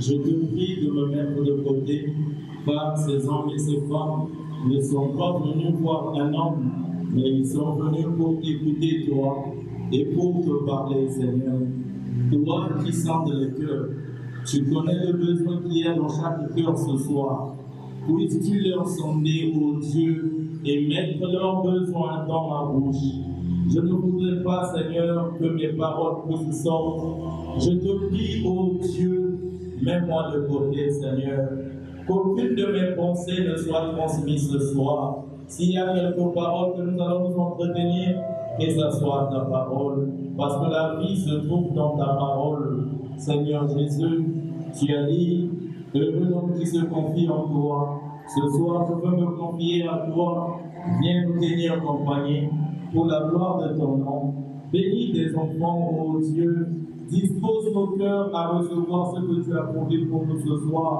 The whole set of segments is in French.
Je te prie de me mettre de côté, car ces hommes et ces femmes ne sont pas venus voir un homme, mais ils sont venus pour t'écouter toi et pour te parler, Seigneur. Toi qui sens les cœurs, tu connais le besoin qu'il y a dans chaque cœur ce soir. Puisses-tu leur sonder, ô Dieu, et mettre leurs besoins dans ma bouche. Je ne voudrais pas, Seigneur, que mes paroles puissent sortir. Je te prie, ô Dieu, mets-moi de côté, Seigneur. Qu'aucune de mes pensées ne soit transmise ce soir. S'il y a quelques paroles que nous allons nous entretenir, que ce soit ta parole. Parce que la vie se trouve dans ta parole. Seigneur Jésus, tu as dit, heureux l'homme qui se confie en toi. Ce soir, je veux me confier à toi. Viens nous tenir compagnie pour la gloire de ton nom. Bénis tes enfants, ô Dieu. Dispose nos cœurs à recevoir ce que tu as promis pour nous ce soir.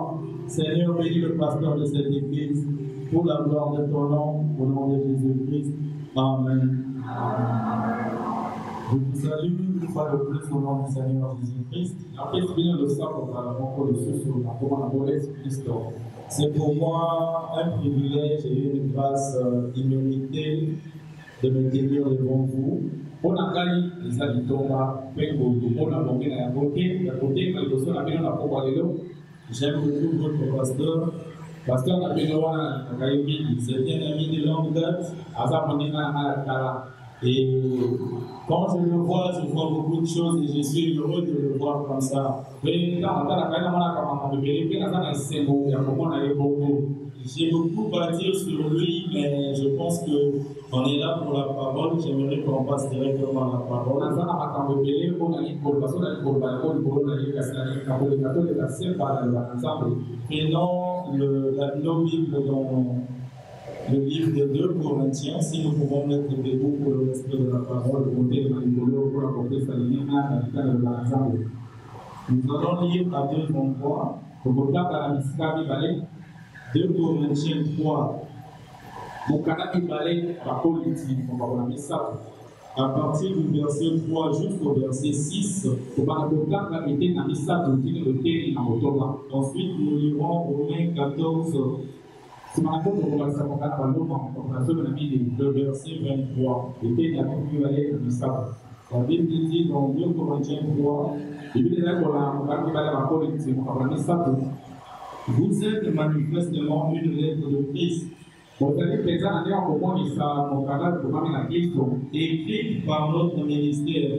Seigneur, bénis le pasteur de cette église pour la gloire de ton nom, au nom de Jésus-Christ. Amen. Je vous salue une fois de plus au nom du Seigneur Jésus-Christ. C'est pour moi un privilège et une grâce imméritée de me tenir devant vous. J'aime beaucoup votre pasteur. C'est un ami de longue date. Et quand je le vois beaucoup de choses et je suis heureux de le voir comme ça. J'ai beaucoup à dire sur lui, mais je pense qu'on est là pour la parole. J'aimerais qu'on passe directement à la parole. Prenons nos Bibles dans le livre de 2 Corinthiens, si nous pouvons mettre debout pour le respect de la parole. Nous allons lire à 2 endroits. 2 Corinthiens 3. À partir du verset 3 jusqu'au verset 6. Ensuite, nous lirons Romains 14. Le verset 23. La Bible dit dans 2 Corinthiens 3, vous êtes manifestement une lettre de Christ, écrite par notre ministère,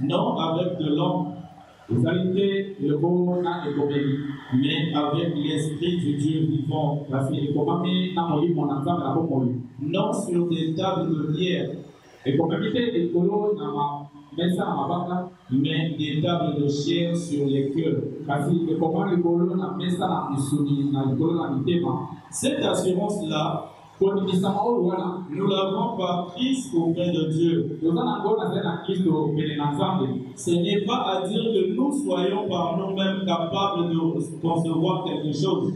non avec de l'homme, mais avec l'esprit du Dieu vivant, non sur des tables de pierre, mais des tables de chair sur les cœurs. Cette assurance-là, nous l'avons par Christ auprès de Dieu. Ce n'est pas à dire que nous soyons par nous-mêmes capables de concevoir quelque chose.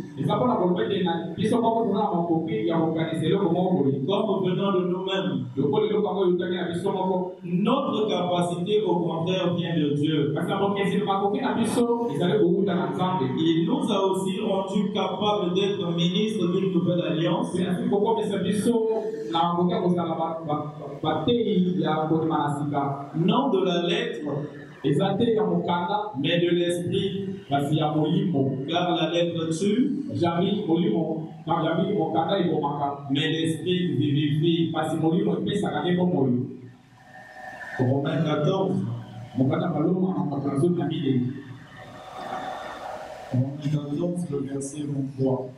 Comme venant de nous-mêmes. Notre capacité, au contraire, vient de Dieu. Il nous a aussi rendus capables d'être ministres d'une nouvelle alliance. Non de la lettre, mais de l'esprit. Car la lettre tue, mais l'esprit vivifie. Romains 14. Romains 14, le verset 23.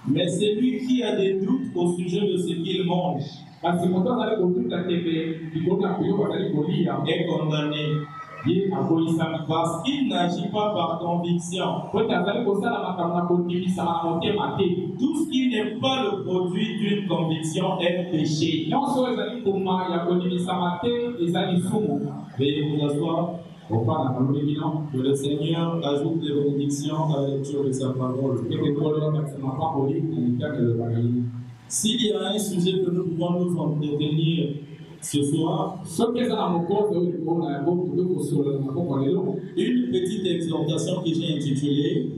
Mais celui qui a des doutes au sujet de ce qu'il mange est condamné. Parce qu'il n'agit pas par conviction. Tout ce qui n'est pas le produit d'une conviction est péché. Veuillez vous asseoir. Que le Seigneur ajoute des bénédictions à la lecture de sa parole. S'il y a un sujet que nous pouvons nous entretenir Ce soir, une petite exhortation que j'ai intitulée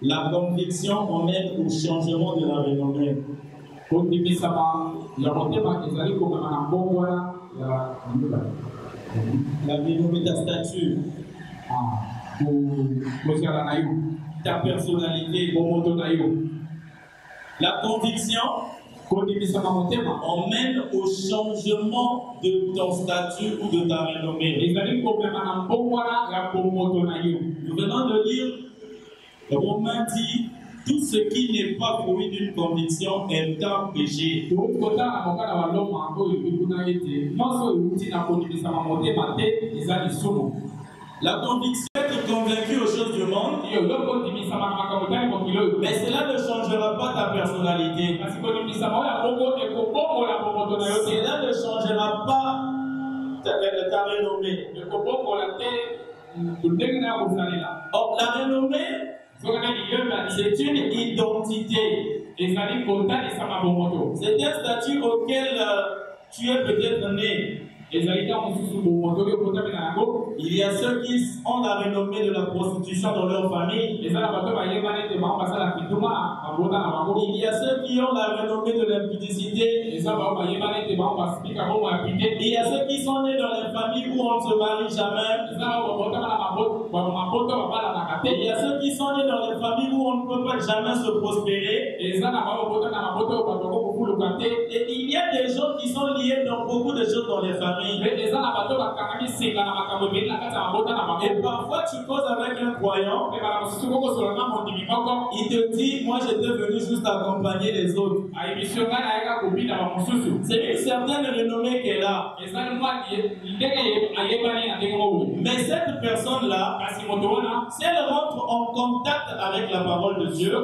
La conviction emmène au changement de la renommée. La renommée de ta statue, ta personnalité, la conviction emmène au changement de ton statut ou de ta renommée. Nous venons de lire, Romain dit, tout ce qui n'est pas fruit d'une conviction est un péché. La conviction est convaincue aux choses du monde, mais cela ne changera pas ta personnalité. Cela ne changera pas ta renommée. Or, la renommée, c'est une identité. C'est un statut auquel tu es peut-être né. Il y a ceux qui ont la renommée de la prostitution dans leur famille. Il y a ceux qui ont la renommée de l'impudicité. Il y a ceux qui sont nés dans les familles où on ne se marie jamais. Il y a ceux qui sont nés dans les familles où on ne peut pas jamais se prospérer. Et il y a des gens qui sont liés dans beaucoup de choses dans les familles. Et parfois tu causes avec un croyant, il te dit, moi j'étais venu juste accompagner les autres. C'est une certaine renommée qu'elle a. Mais cette personne-là, si elle rentre en contact avec la parole de Dieu, et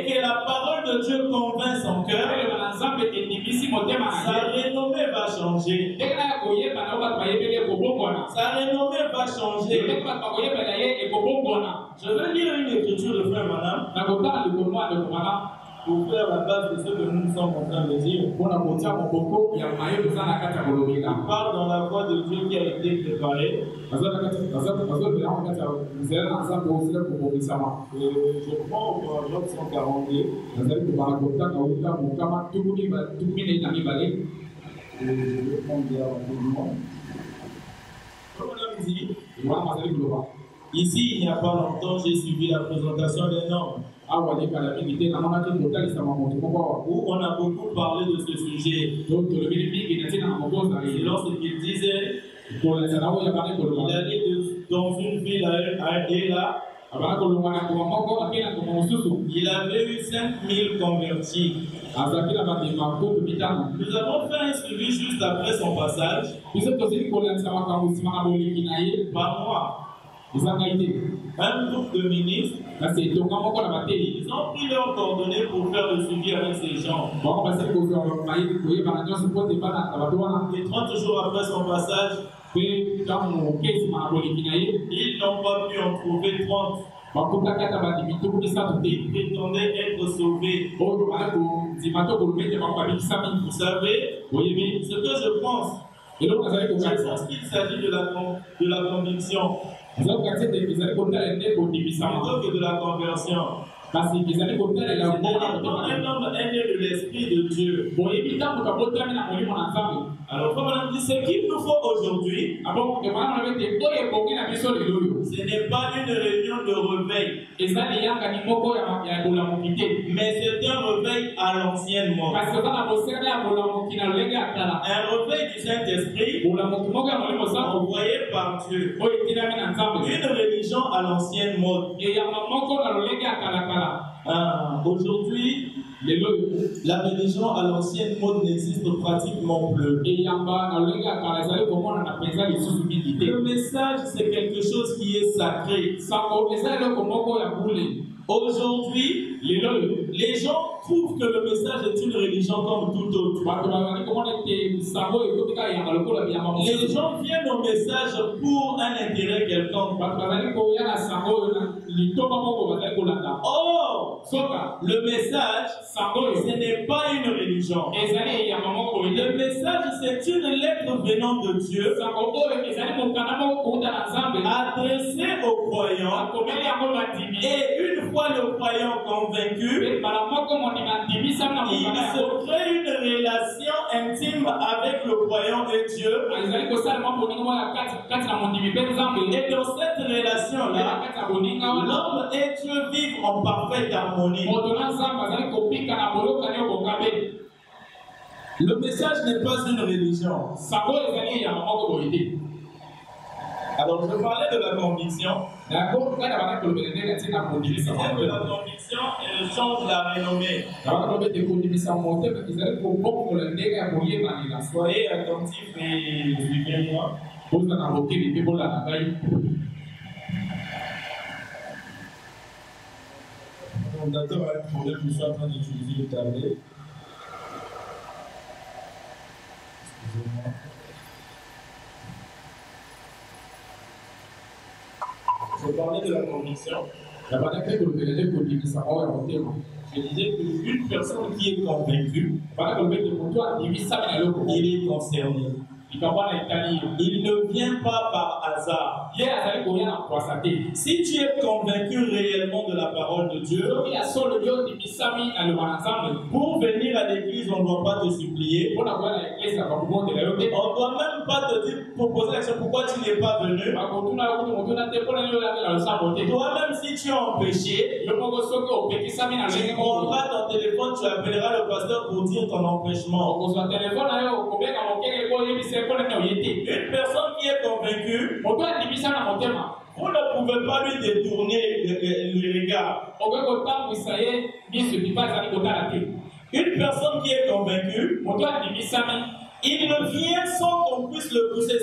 que la parole de Dieu convainc son cœur, sa renommée va changer. Sa renommée va changer. Je vais lire une écriture de frère Madame pour faire la base de ce que nous sommes en train de dire. Il parle dans la voie de Dieu qui a été préparée. Je prends au Job 142. Je vais prendre rapidement. Comme on a dit, ici, il n'y a pas longtemps, j'ai suivi la présentation des normes. Où on a beaucoup parlé de ce sujet. Selon ce qu'il disait, il allait dans une ville et là, il avait eu 5000 convertis. Nous avons fait un suivi juste après son passage. Par mois. Un groupe de ministres, ils ont pris leurs coordonnées pour faire le suivi avec ces gens. Et 30 jours après son passage, ils n'ont pas pu en trouver 30. Ils prétendaient être sauvés. Vous savez, ce que je pense, je pense qu'il s'agit de la conviction plutôt que de la conversion. Quand un homme est né de l'Esprit de Dieu, alors comme on a dit, ce qu'il nous faut aujourd'hui, ce n'est pas une réunion de réveil, mais c'est un réveil à l'ancienne mode. Un réveil du Saint-Esprit envoyé par Dieu. Une religion à l'ancienne mode. Aujourd'hui, la religion à l'ancienne mode n'existe pratiquement plus. Le message, c'est quelque chose qui est sacré. Aujourd'hui, les gens trouvent que le message est une religion comme tout autre. Les gens viennent au message pour un intérêt quelconque. Or, le message, ce n'est pas une religion. Le message, c'est une lettre venant de Dieu adressée aux croyants. Et une fois le croyant convaincu, il se crée une relation intime avec le croyant et Dieu. Et dans cette relation-là, l'homme et Dieu vivent en parfaite harmonie. Le message n'est pas une religion. Alors, je parlais de la conviction. La conviction, elle change la renommée. Soyez attentifs et suivez-moi. Mon ordinateur a un problème, je suis en train d'utiliser le tablette. Excusez-moi. Je parlais de la conviction. Je disais qu'une personne qui est convaincue, il est concerné. Il ne vient pas par hasard. Si tu es convaincu réellement de la parole de Dieu, pour venir à l'église, on ne doit pas te supplier. On ne doit même pas te dire, proposer la question pourquoi tu n'es pas venu. Toi-même, si tu es en péché, tu prendras ton téléphone, tu appelleras le pasteur pour dire ton empêchement. Une personne qui est convaincue, vous ne pouvez pas lui détourner le regard. Une personne qui est convaincue, il ne vient sans qu'on puisse le pousser.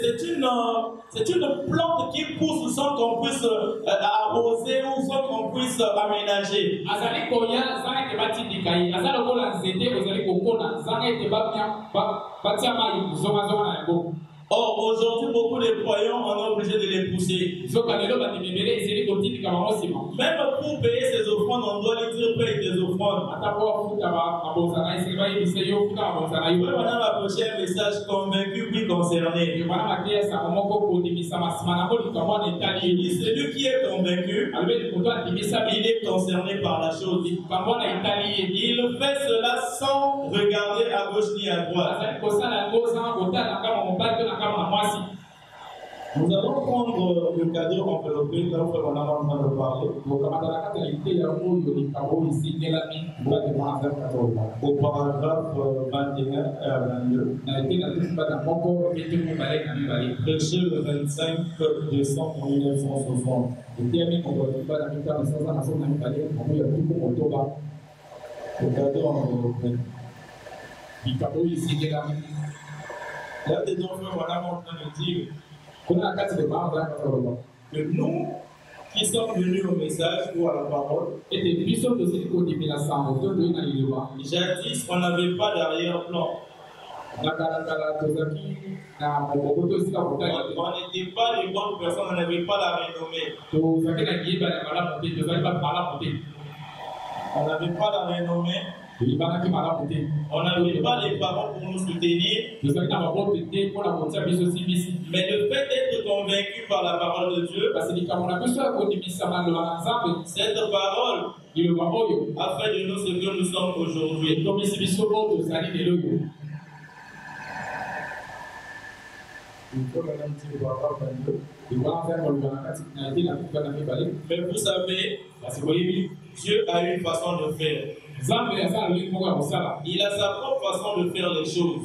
C'est une plante qui pousse sans qu'on puisse arroser ou sans qu'on puisse aménager. Or, aujourd'hui, beaucoup de croyants, on est obligé de les pousser. Même pour payer ses offrandes, on doit lui dire paye tes offrandes. On a approché un message convaincu puis concerné. Celui qui est convaincu, il est concerné par la chose. Il fait cela sans regarder à gauche ni à droite. Nous allons prendre le cadeau enveloppé, là où on est en train de parler. Au paragraphe 21 et 22. Prêché le 25 décembre 1960. Le cadeau enveloppé. Là, des enfants, voilà, en train de dire que nous qui sommes venus au message ou à la parole, jadis, on n'avait pas d'arrière-plan. On n'était pas les bonnes personnes, on n'avait pas la renommée. On n'avait pas la renommée. On n'avait pas les parents pour nous soutenir. Mais le fait d'être convaincu par la parole de Dieu, cette parole a fait de nous ce que nous sommes aujourd'hui. Mais vous savez, Dieu a une façon de faire. Il a sa propre façon de faire les choses.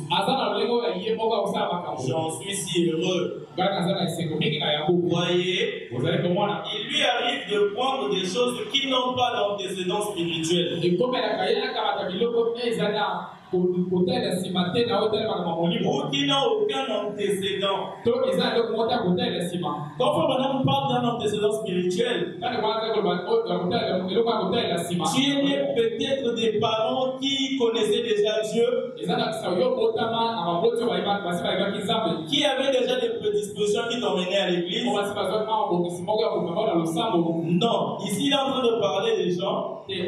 J'en suis si heureux. Vous voyez, il lui arrive de prendre des choses qui n'ont pas d'antécédents spirituels. ou qui n'ont aucun antécédent. Quand on parle d'un antécédent spirituel, tu es né peut-être des parents qui connaissaient déjà Dieu, qui avaient déjà des prédispositions qui t'emmenaient à l'église. Non, ici il est en train de parler des gens qui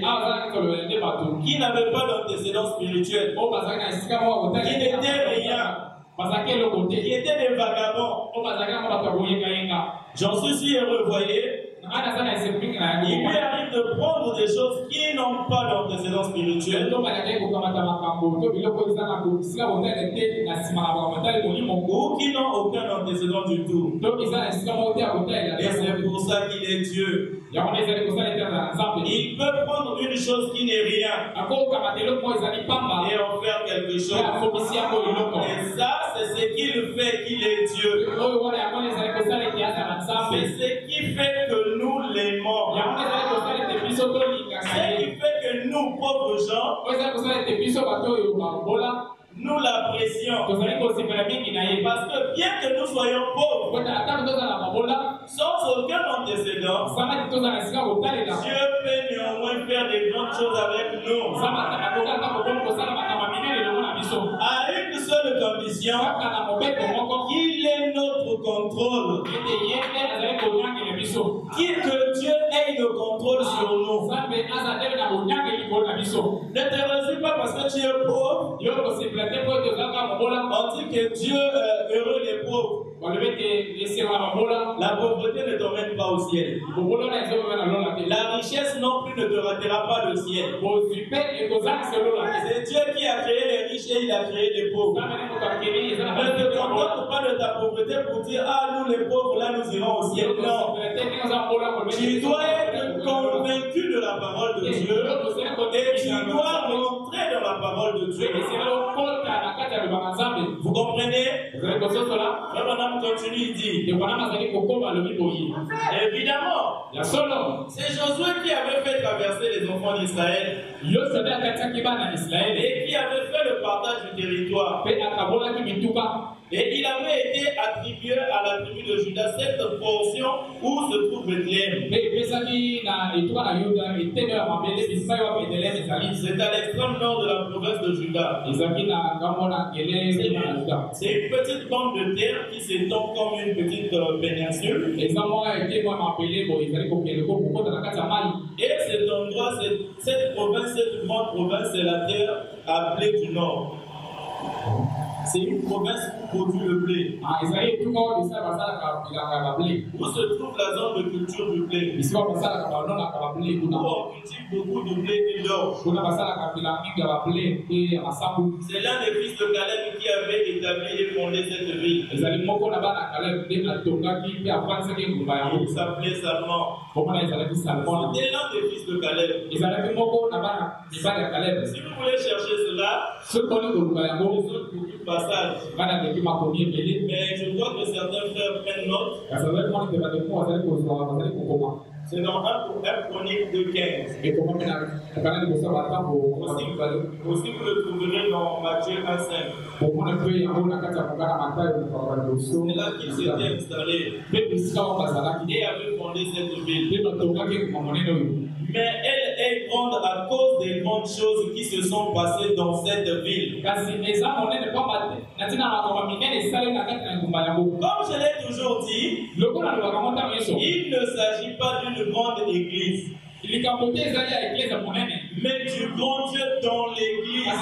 n'avaient pas d'antécédent spirituel, qui n'étaient rien, qui étaient des vagabonds. J'en suis sûr, vous voyez. Il lui arrive de prendre des choses qui n'ont pas d'antécédent spirituel, ou qui n'ont aucun antécédent du tout. Et c'est pour ça qu'il est Dieu. Il peut prendre une chose qui n'est rien et en faire quelque chose. Et ça, c'est ce qui fait qu'il est Dieu. C'est ce qui fait que nous l'aimons. Ce qui fait que nous, pauvres gens, nous l'apprécions. Parce que bien que nous soyons pauvres, sans aucun antécédent, Dieu peut néanmoins faire des grandes choses avec nous. À une seule condition, qu'il ait notre contrôle. Que Dieu ait le contrôle sur nous. Ne te réjouis pas parce que tu es pauvre. On dit que Dieu heureux les pauvres. La pauvreté ne t'emmène pas au ciel. La richesse non plus ne te ratera pas le ciel. C'est Dieu qui a créé les riches et il a créé les pauvres. Ne te contente pas de ta pauvreté pour dire ah nous les pauvres là nous irons au ciel. Non. Tu dois être convaincu de la parole de Dieu et tu dois rentrer dans la parole de Dieu. Vous comprenez? Madame continue, il dit. Évidemment, c'est Josué qui avait fait traverser les enfants d'Israël et qui avait fait le partage du territoire. Et il avait été attribué à la tribu de Juda cette portion où se trouve Bethléem. C'est à l'extrême nord de la province de Juda. C'est une petite bande de terre qui s'étend comme une petite péninsule. Et cet endroit, cette province, cette grande province, c'est la terre appelée du Nord. C'est une province qui produit le blé. Où se trouve la zone de culture du blé. Où on cultive beaucoup de blé et d'or. C'est l'un des fils de Caleb qui avait établi et fondé cette ville. Il s'appelait Salmon. C'était l'un des fils de Caleb. Si vous voulez chercher cela, passage. Mais je crois que certains frères prennent note. C'est dans 1 Chronique de 15. Aussi vous le trouverez dans Matthieu 1,5. C'est là qu'il s'était installé et avait fondé cette ville. Mais elle est grande à cause des grandes choses qui se sont passées dans cette ville. Comme je l'ai toujours dit, il ne s'agit pas d'une grande église, mais du grand Dieu dans l'église.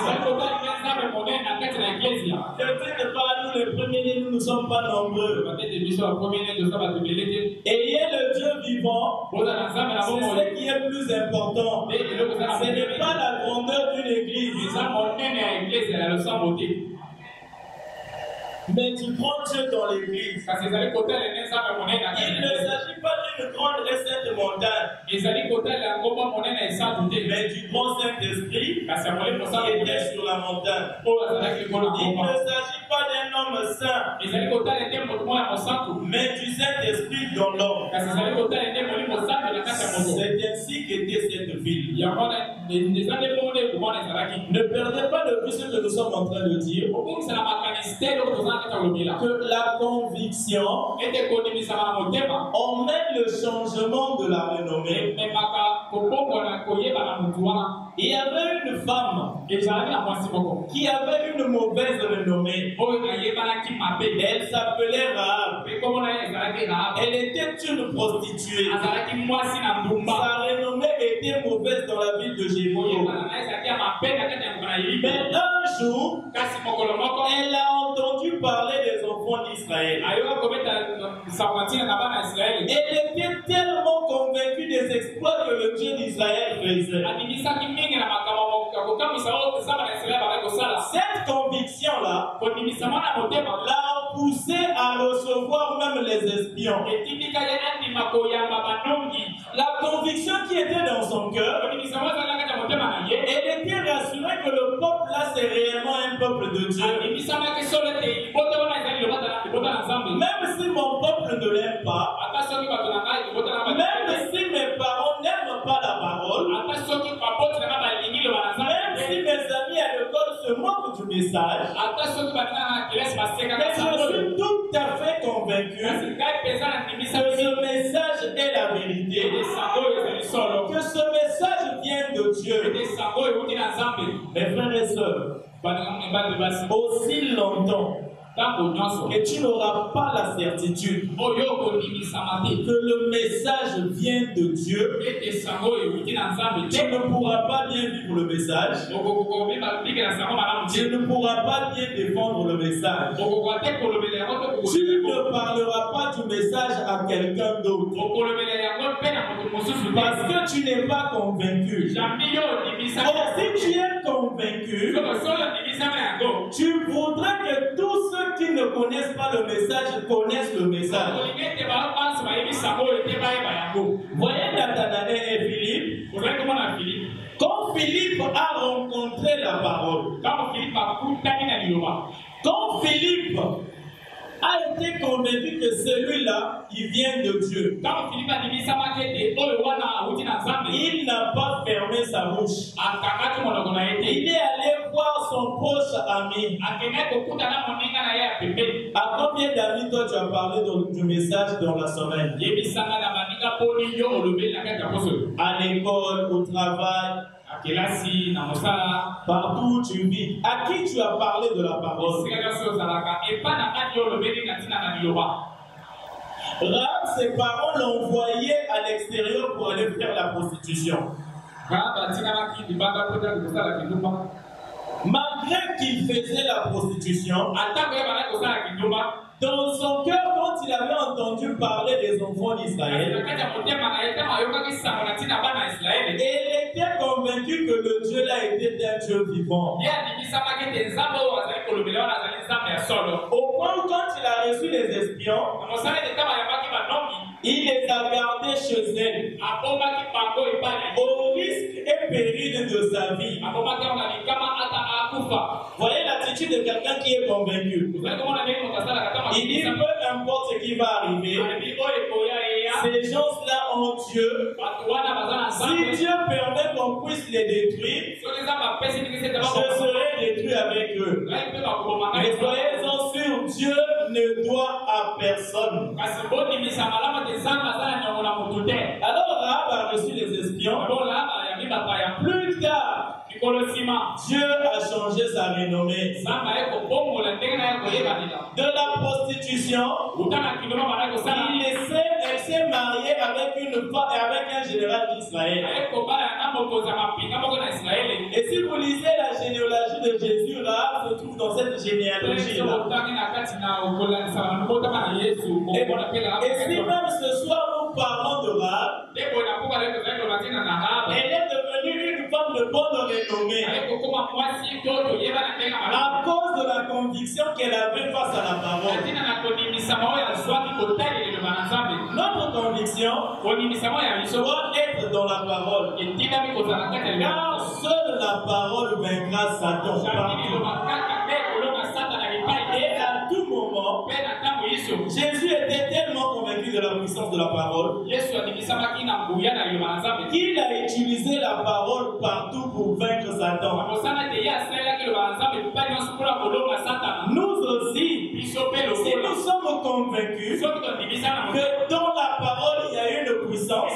Peut-être pas nous les premiers-nés, nous ne sommes pas nombreux. Ayez le Dieu vivant, c'est ce qui est plus important. Ce n'est pas la grandeur d'une église, mais du grand Dieu dans l'église. Il ne s'agit pas d'une grande et sainte montagne, mais du grand Saint-Esprit qui était sur la montagne. Il ne s'agit pas d'un homme saint, mais du Saint-Esprit dans l'homme. C'est ainsi qu'était cette ville. Ne perdez pas de vue ce que nous sommes en train de dire. Que la conviction emmène le changement de la renommée. Il y avait une femme qui avait une mauvaise renommée. Elle s'appelait Rahab. Elle était une prostituée. Sa renommée était mauvaise dans la ville de Jéricho. Mais un jour, elle a entendu parler des enfants d'Israël. Elle était tellement convaincue des exploits que le Dieu d'Israël faisait. Cette conviction-là l'a poussé à recevoir même les espions. La conviction qui était dans son cœur, elle était rassurée que le peuple là c'est réellement un peuple de Dieu. Même si mon peuple ne l'aime pas, même si mes parents n'aiment pas la parole, même si mes amis à l'école se moquent du message, mais je suis tout à fait convaincu que ce message est la vérité, que ce message vient de Dieu. Mes frères et sœurs, aussi longtemps que tu n'auras pas la certitude que le message vient de Dieu, tu ne pourras pas bien vivre le message, tu ne pourras pas bien défendre le message, tu ne parleras pas du message à quelqu'un d'autre parce que tu n'es pas convaincu. Or, si tu es convaincu, tu voudrais que tous ceux qui ne connaissent pas le message connaissent le message. Voyez Nathanaël et Philippe. Quand Philippe a rencontré la parole, quand Philippe a été convaincu que celui-là, il vient de Dieu, il n'a pas fermé sa bouche. Il est allé voir son proche ami. À combien d'amis toi tu as parlé du message dans la semaine? À l'école, au travail, partout où tu vis. À qui tu as parlé de la parole? Rahab, ses parents l'ont envoyé à l'extérieur pour aller faire la prostitution. Malgré qu'il faisait la prostitution, dans son cœur, quand il avait entendu parler des enfants d'Israël, il était convaincu que le Dieu là était un Dieu vivant. Au point où quand il a reçu les espions, il les a gardés chez elle, au risque et péril de sa vie. Voyez l'attitude de quelqu'un qui est convaincu. Il dit peu importe ce qui va arriver, ces gens-là ont Dieu. Si Dieu permet qu'on puisse les détruire, je serai détruit avec eux. Mais soyez-en sûrs, Dieu ne doit à personne. Alors Rahab a reçu les espions. Plus tard, Dieu a changé sa renommée. De la prostitution, elle s'est mariée avec une femme et avec un général d'Israël. Et si vous lisez la généalogie de Jésus, Rahab se trouve dans cette généalogie-là. Et si même ce soir nous parlons de Rahab, elle est devenue une femme de bonne renommée à cause de la conviction qu'elle avait face à la parole. Notre conviction doit être dans la parole, car seule la parole vaincra Satan. Et à Jésus était tellement convaincu de la puissance de la parole qu'il a utilisé la parole partout pour vaincre Satan. Nous aussi, si nous sommes convaincus que dans la parole il y a une puissance,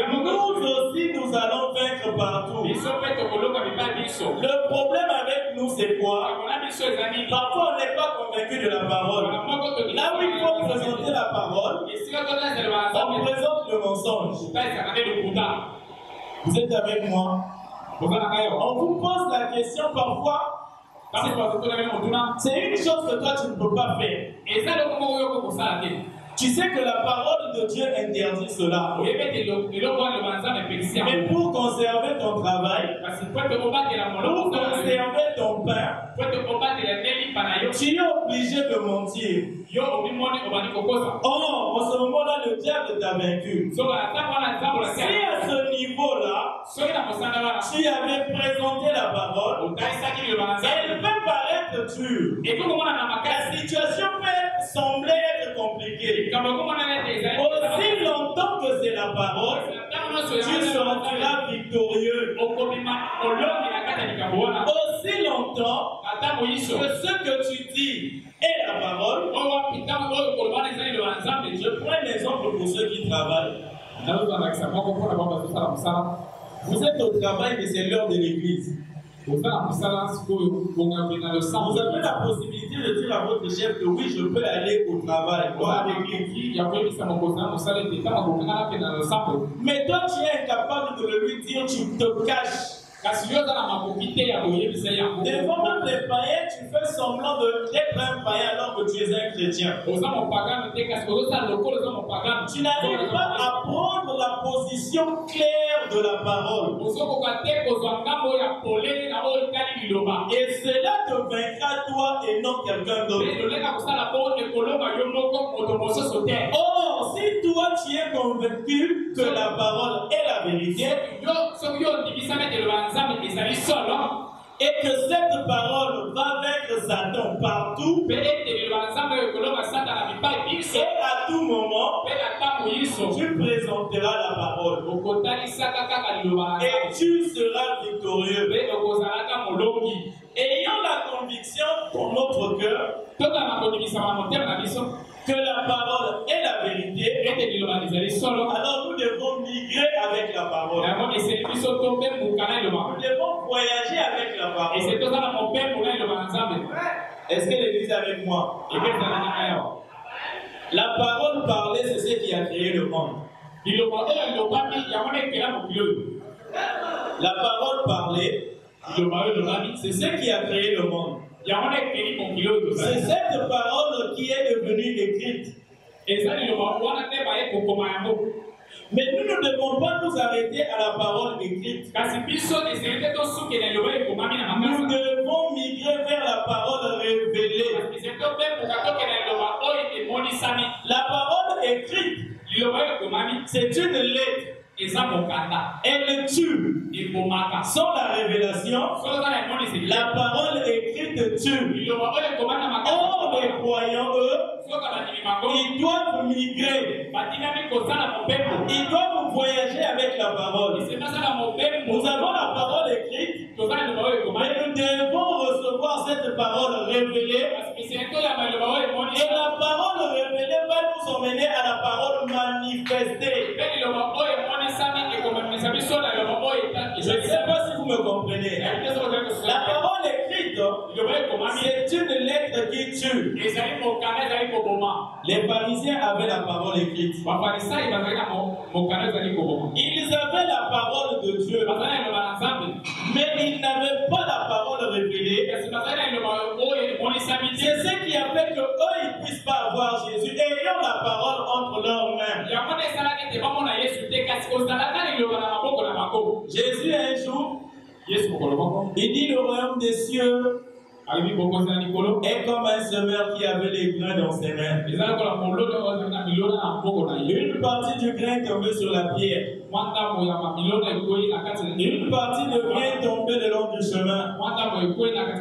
nous aussi nous allons vaincre partout. Le problème avec nous c'est quoi? Parfois on n'est pas convaincu de la parole. Là où il faut présenter la parole, on présente le mensonge. Vous êtes avec moi? On vous pose la question parfois. C'est une chose que toi tu ne peux pas faire. Tu sais que la parole de Dieu interdit cela. Mais pour conserver ton travail, pour conserver ton pain, tu es obligé de mentir. Oh, en ce moment-là, le diable t'a vaincu. Si à ce niveau-là, tu avais présenté la parole, elle peut paraître dure. La situation peut sembler être compliquée. Aussi longtemps que c'est la parole, tu seras victorieux. Aussi longtemps que ce que tu dis est la parole. Je prends un exemple pour ceux qui travaillent. Vous êtes au travail, mais c'est l'heure de l'église. Vous avez la possibilité de dire à votre chef que oui, je peux aller au travail. Mais toi, tu es incapable de le lui dire, tu te caches. Devant même les païens, tu fais semblant d'être un païen alors que tu es un chrétien. Tu n'arrives pas à prendre la position claire de la parole. Et cela te vaincra toi et non quelqu'un d'autre. Or, si toi tu es convaincu que la parole est la vérité, et que cette parole va vaincre Satan partout, et à tout moment, tu présenteras la parole. Et tu seras victorieux. Ayant la conviction dans notre cœur que la parole est la vérité, alors nous devons migrer avec la parole. Nous devons voyager avec la parole. Est-ce que l'église est avec moi? La parole parlée, c'est ce qui a créé le monde. La parole parlée, c'est ce qui a créé le monde. C'est cette parole qui est devenue écrite. Mais nous ne devons pas nous arrêter à la parole écrite. Nous devons migrer vers la parole révélée. La parole écrite, c'est une lettre. Elle tue. Sans la révélation, la parole écrite tue. Or, les croyants, eux, ils doivent migrer. Ils doivent voyager avec la parole. Nous avons la parole écrite, mais nous devons recevoir cette parole révélée. Et la parole révélée va nous emmener à la parole manifestée. Je ne sais pas si vous me comprenez. La parole écrite, c'est une lettre qui tue. Les pharisiens avaient la parole écrite. Ils avaient la parole de Dieu, mais ils n'avaient pas la parole révélée. C'est ce qui a fait qu'eux, ils ne puissent pas avoir Jésus ayant la parole entre leurs mains. Jésus un jour, il dit le royaume des cieux est comme un semeur qui avait les grains dans ses mains. Une partie du grain est tombée sur la pierre. Une partie de grain est tombée le long du chemin.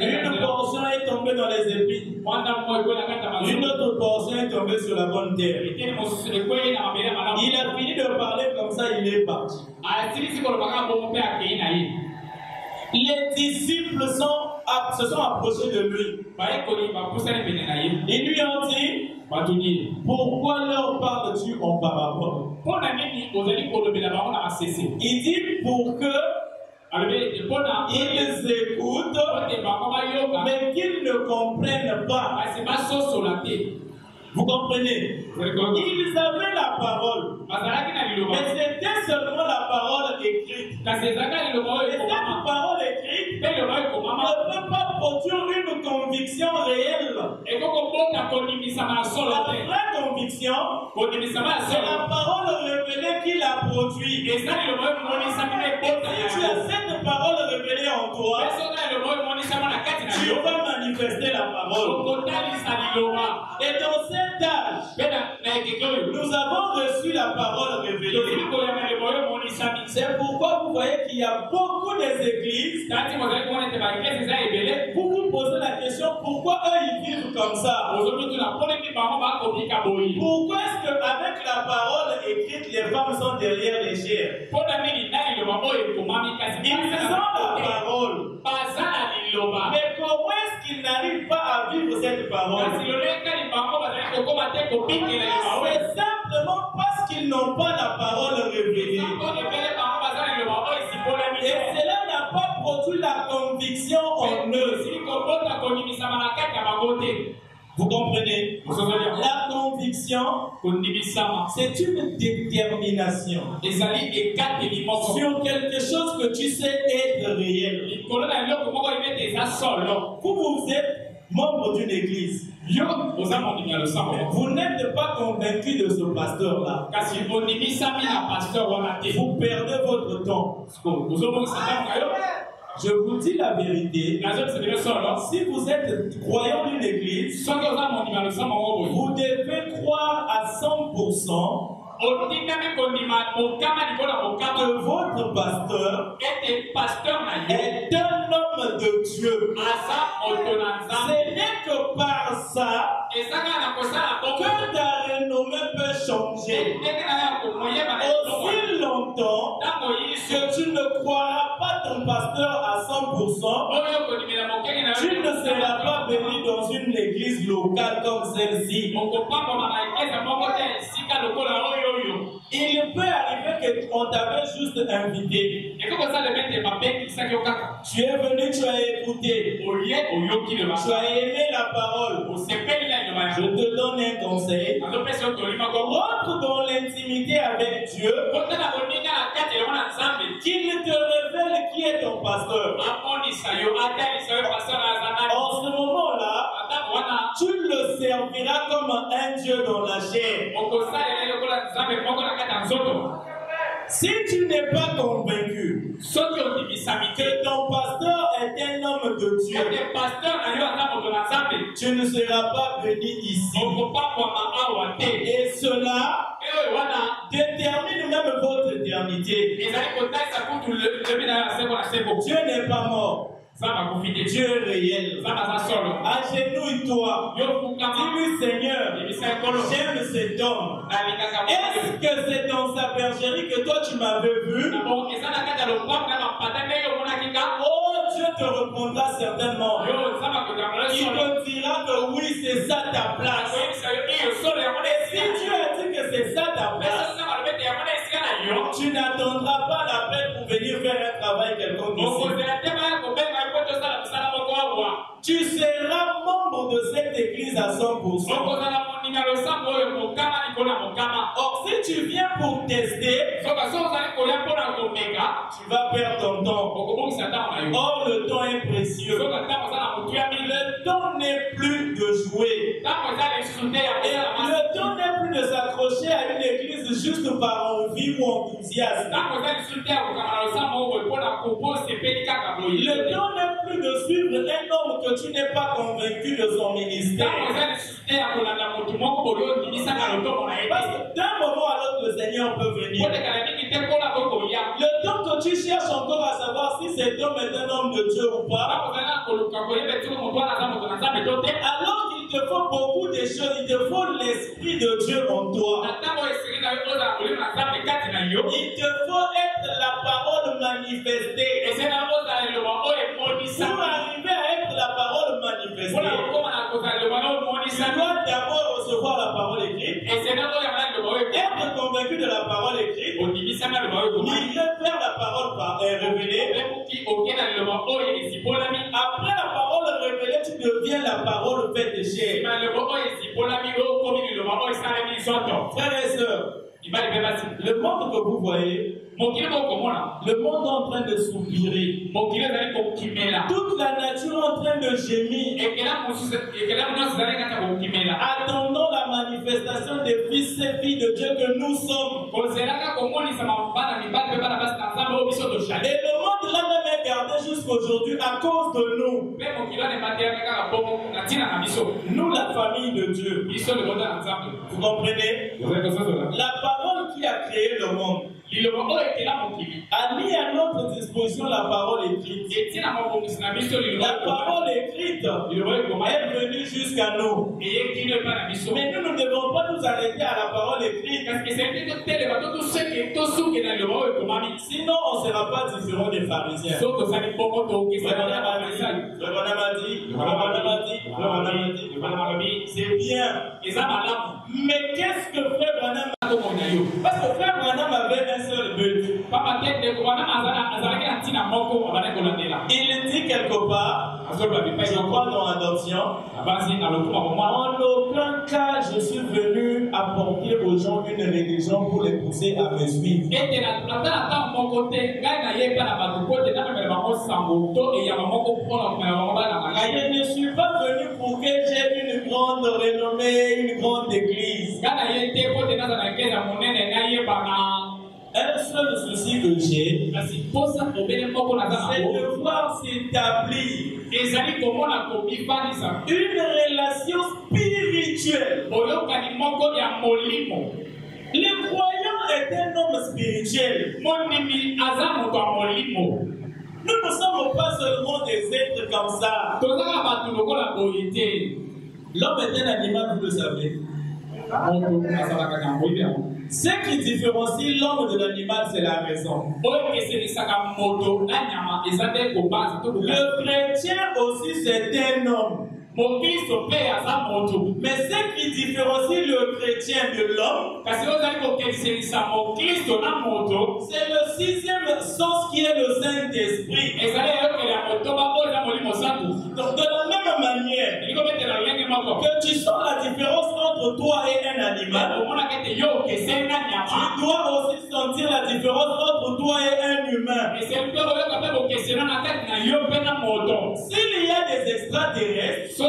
Une portion est tombée dans les épines. Une autre portion est tombée sur la bonne terre. Il a fini de parler comme ça, il est parti. Les disciples se sont approchés de lui. Ils lui ont dit, pourquoi leur parles-tu en parabole? Il dit pour que ils écoutent, mais qu'ils ne comprennent pas. Vous comprenez? Ils avaient la parole, mais c'était seulement la parole écrite. Et cette parole écrite ne peut pas produire une conviction réelle. La vraie conviction, c'est la parole révélée qui la produit. Et si tu as cette parole révélée en toi, tu vas manifester la parole. Et dans cet âge, nous avons reçu la parole révélée. C'est pourquoi vous voyez qu'il y a beaucoup d'églises. Vous vous posez la question, pourquoi eux ils vivent comme ça? Pourquoi est-ce qu'avec la parole écrite, les femmes sont derrière les chairs? Ils ont la parole. Mais comment est-ce qu'ils n'arrivent pas à vivre cette parole? C'est simplement parce qu'ils n'ont pas la parole révélée. Et cela n'a pas produit la conviction en eux. Vous comprenez? La conviction, c'est une détermination sur quelque chose que tu sais être réel. Vous êtes membre d'une église. Vous n'êtes pas convaincu de ce pasteur-là. Vous perdez votre temps. Je vous dis la vérité. Si vous êtes croyant d'une église, vous devez croire à 100% que votre pasteur est un homme de Dieu. Ce n'est que par ça que ta renommée peut changer. Aussi longtemps que tu ne croiras pas ton pasteur à 100%, tu ne seras pas béni dans une église locale comme celle-ci. Il peut arriver qu'on t'avait juste invité. Tu es venu, tu as écouté. Tu as aimé la parole. Je te donne un conseil. Rentre dans l'intimité avec Dieu. Qu'il te révèle qui est ton pasteur. En ce moment-là, tu le serviras comme un Dieu dans la chair. Si tu n'es pas convaincu que ton pasteur est un homme de Dieu, tu ne seras pas béni ici. Et cela détermine même votre éternité. Dieu n'est pas mort. Dieu est réel. Agenouille-toi. Dis-lui, Seigneur, j'aime cet homme. Est-ce que c'est dans sa bergerie que toi tu m'avais vu? Oh, Dieu te répondra certainement. Il te dira que oui, c'est ça ta place. Et si Dieu a dit que c'est ça ta place, tu n'attendras pas l'appel pour venir faire un travail quelconque ici. Tu seras membre de cette église à 100%. Or, si tu viens pour tester, tu vas perdre ton temps. Or, le temps est précieux. Le temps n'est plus de jouer. Et le temps n'est plus de s'accrocher à une église juste par envie ou enthousiasme. Le temps n'est plus de suivre un homme que tu n'es pas convaincu de son ministère. Parce que d'un moment à l'autre, le Seigneur peut venir. Le temps que tu cherches encore à savoir si cet homme est un homme de Dieu ou pas, alors qu'il te faut beaucoup de choses, il te faut l'Esprit de Dieu en toi. Il te faut être la parole manifestée. Pour arriver à être la parole manifestée, tu dois d'abord recevoir la parole écrite, être convaincu de la parole écrite, migrer vers la parole révélée. Après la parole révélée, tu deviens la parole faite de chair. Frères et sœurs, le monde que vous voyez, le monde est en train de soupirer. Toute la nature est en train de gémir. Attendons la manifestation des fils et filles de Dieu que nous sommes. Et le monde là même est gardé jusqu'aujourd'hui à cause de nous. Nous, la famille de Dieu. Vous comprenez? La parole qui a créé le monde a mis à notre disposition la parole écrite. La parole écrite est venue jusqu'à nous. Mais nous ne devons pas nous arrêter à la parole écrite. Sinon, on ne sera pas différent des pharisiens. C'est bien. Mais qu'est-ce que Frère Branham a fait? Parce que Frère Branham avait un seul but. Il dit quelque part, je crois dans l'adoption, en aucun cas je suis venu apporter aux gens une religion pour les pousser à me suivre. Je ne suis pas venu pour que j'ai une grande renommée, une grande église. Un seul souci que j'ai, c'est de voir s'établir une relation spirituelle. Le croyant est un homme spirituel. Nous ne sommes pas seulement des êtres comme ça. L'homme est un animal, vous le savez. Ce qui différencie l'homme de l'animal, c'est la raison. Le chrétien aussi, c'est un homme. Mais ce qui différencie le chrétien de l'homme, c'est le sixième sens qui est le Saint-Esprit. Donc de la même manière que tu sens la différence entre toi et un animal, tu dois aussi sentir la différence entre toi et un humain. S'il y a des extraterrestres,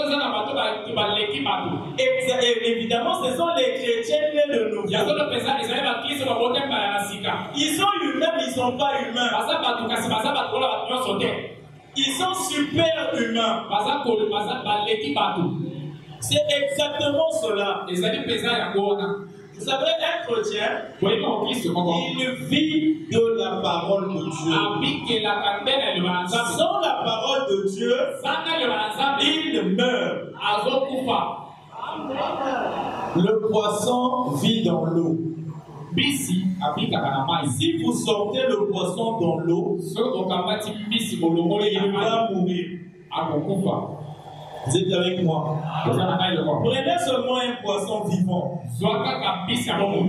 évidemment, ce sont les chrétiens nés de nous. Ils sont humains, mais ils ne sont pas humains. Ils sont super humains. C'est exactement cela. Vous savez, un chrétien, il vit de la parole de Dieu. Sans la parole de Dieu, il meurt. Le poisson vit dans l'eau. Si vous sortez le poisson dans l'eau, il va mourir. Vous êtes avec moi? Prenez seulement un poisson vivant,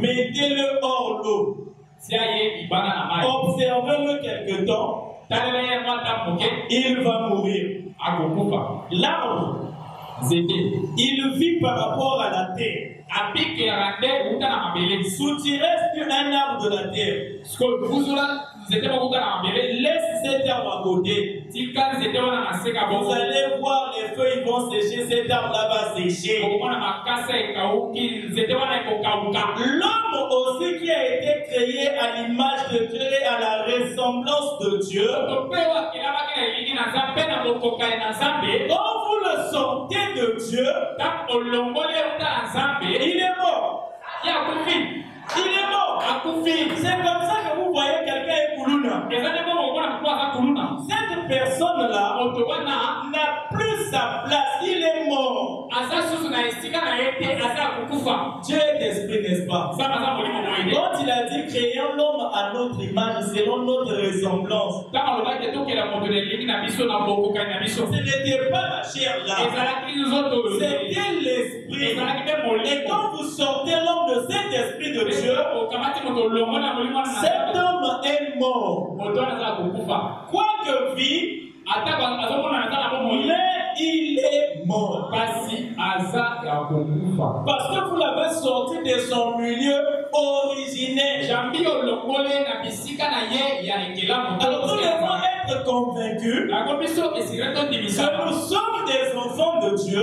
mettez-le hors l'eau, observez-le quelque temps, il va mourir. L'arbre, il vit par rapport à la terre. Soutirais un arbre de la terre. Laisse cet arbre à côté. Vous allez voir les feuilles vont sécher, cet arbre-là va sécher. L'homme aussi qui a été créé à l'image de Dieu et à la ressemblance de Dieu, quand vous le sortez de Dieu, il est mort. Il est mort. C'est comme ça que vous voyez quelqu'un est Koulouna. Cette personne-là n'a plus sa place. Il est mort. Dieu est esprit, n'est-ce pas? Quand il a dit créons l'homme à notre image, selon notre ressemblance, ce n'était pas la chair là. C'était l'esprit. Et quand vous sortez l'homme de cet esprit de Dieu, cet homme est mort. Quoique vit, mais il est mort. Parce que vous l'avez sorti de son milieu originel. Alors nous devons être convaincus que nous sommes des enfants de Dieu.